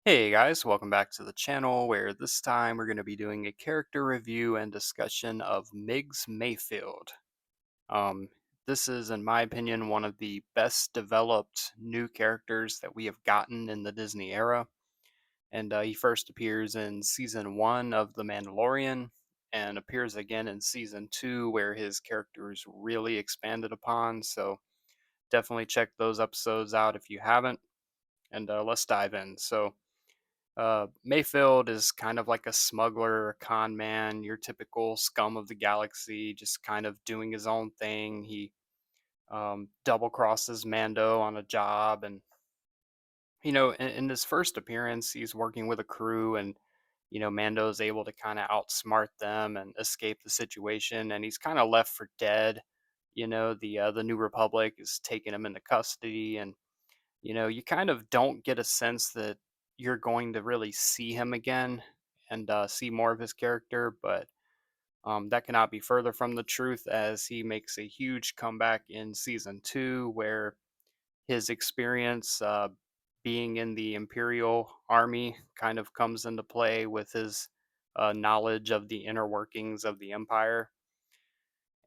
Hey guys, welcome back to the channel where this time we're going to be doing a character review and discussion of Migs Mayfield. Um, this is, in my opinion, one of the best developed new characters that we have gotten in the Disney era. And he first appears in season one of The Mandalorian and appears again in season two, where his character is really expanded upon. So definitely check those episodes out if you haven't. And let's dive in. Mayfield is kind of like a smuggler, a con man, your typical scum of the galaxy, just kind of doing his own thing. He double crosses Mando on a job, and in his first appearance, he's working with a crew, and Mando is able to kind of outsmart them and escape the situation, and he's kind of left for dead. The New Republic is taking him into custody, and you kind of don't get a sense that you're going to really see him again and see more of his character, but that cannot be further from the truth as he makes a huge comeback in season two, where his experience being in the Imperial Army kind of comes into play with his knowledge of the inner workings of the Empire,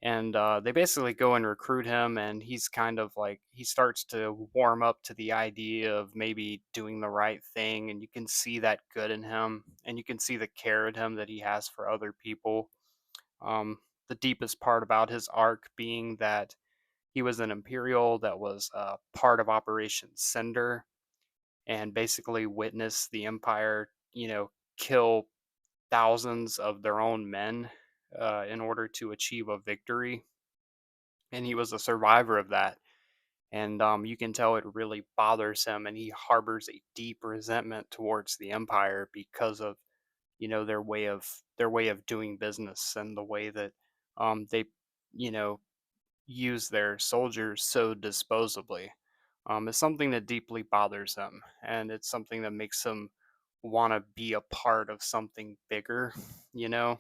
and they basically go and recruit him, and he's kind of like he starts to warm up to the idea of maybe doing the right thing, and you can see that good in him, and you can see the care in him that he has for other people. The deepest part about his arc being that he was an imperial that was part of Operation Cinder, and basically witnessed the empire kill thousands of their own men in order to achieve a victory, and he was a survivor of that. And you can tell it really bothers him, and he harbors a deep resentment towards the empire because of their way of doing business, and the way that they you know use their soldiers so disposably. It's something that deeply bothers him, and it's something that makes him want to be a part of something bigger. you know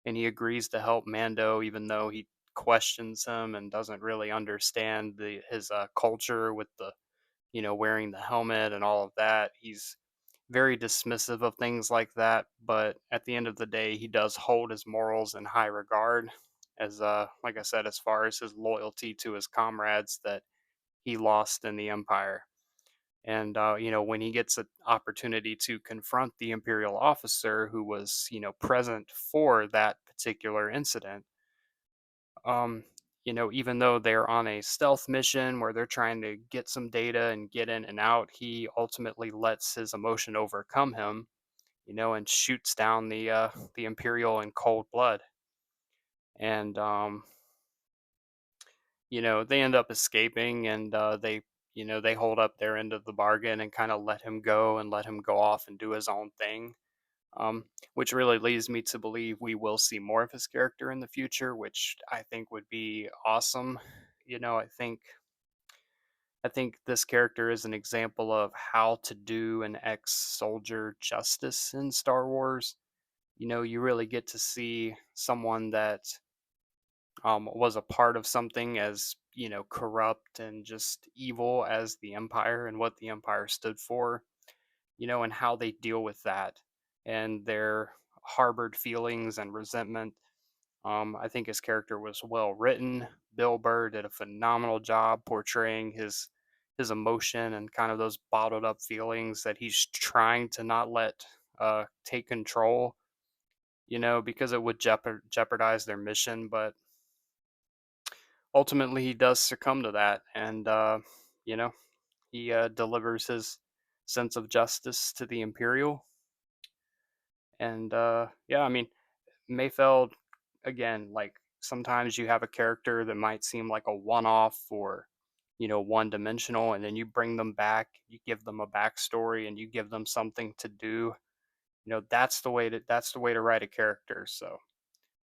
and he agrees to help Mando, even though he questions him and doesn't really understand his culture with the wearing the helmet and all of that. He's very dismissive of things like that, but at the end of the day, he does hold his morals in high regard. As like I said, as far as his loyalty to his comrades that he lost in the Empire. And when he gets an opportunity to confront the Imperial officer who was present for that particular incident, um even though they're on a stealth mission where they're trying to get some data and get in and out, he ultimately lets his emotion overcome him, and shoots down the Imperial in cold blood. And they end up escaping, and they hold up their end of the bargain and kind of let him go and let him go off and do his own thing. Which really leads me to believe we will see more of his character in the future, which I think would be awesome. I think this character is an example of how to do an ex-soldier justice in Star Wars. You really get to see someone that was a part of something as corrupt and just evil as the Empire and what the Empire stood for, and how they deal with that and their harbored feelings and resentment. I think his character was well written. Bill Burr did a phenomenal job portraying his emotion and kind of those bottled up feelings that he's trying to not let take control, because it would jeopardize their mission. But ultimately, he does succumb to that, and you know, he delivers his sense of justice to the Imperial. And yeah, I mean, Mayfeld, again, like sometimes you have a character that might seem like a one off or, one dimensional, and then you bring them back, you give them a backstory, and you give them something to do. That's the way to write a character. So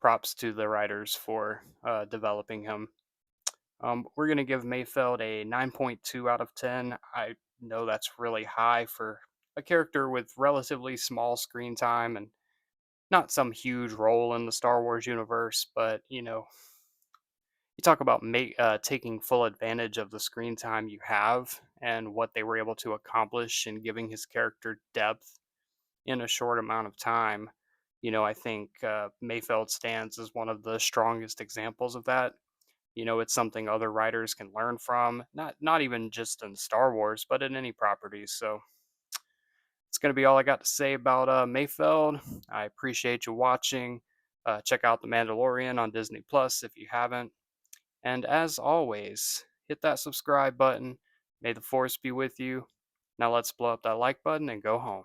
props to the writers for developing him. We're gonna give Mayfeld a 9.2 out of 10. I know that's really high for a character with relatively small screen time and not some huge role in the Star Wars universe, but You talk about taking full advantage of the screen time you have and what they were able to accomplish in giving his character depth in a short amount of time. I think Mayfeld stands as one of the strongest examples of that. It's something other writers can learn from, not even just in Star Wars, but in any properties. So it's going to be all I got to say about Mayfeld. I appreciate you watching. Check out The Mandalorian on Disney Plus if you haven't. And as always, hit that subscribe button. May the force be with you. Now let's blow up that like button and go home.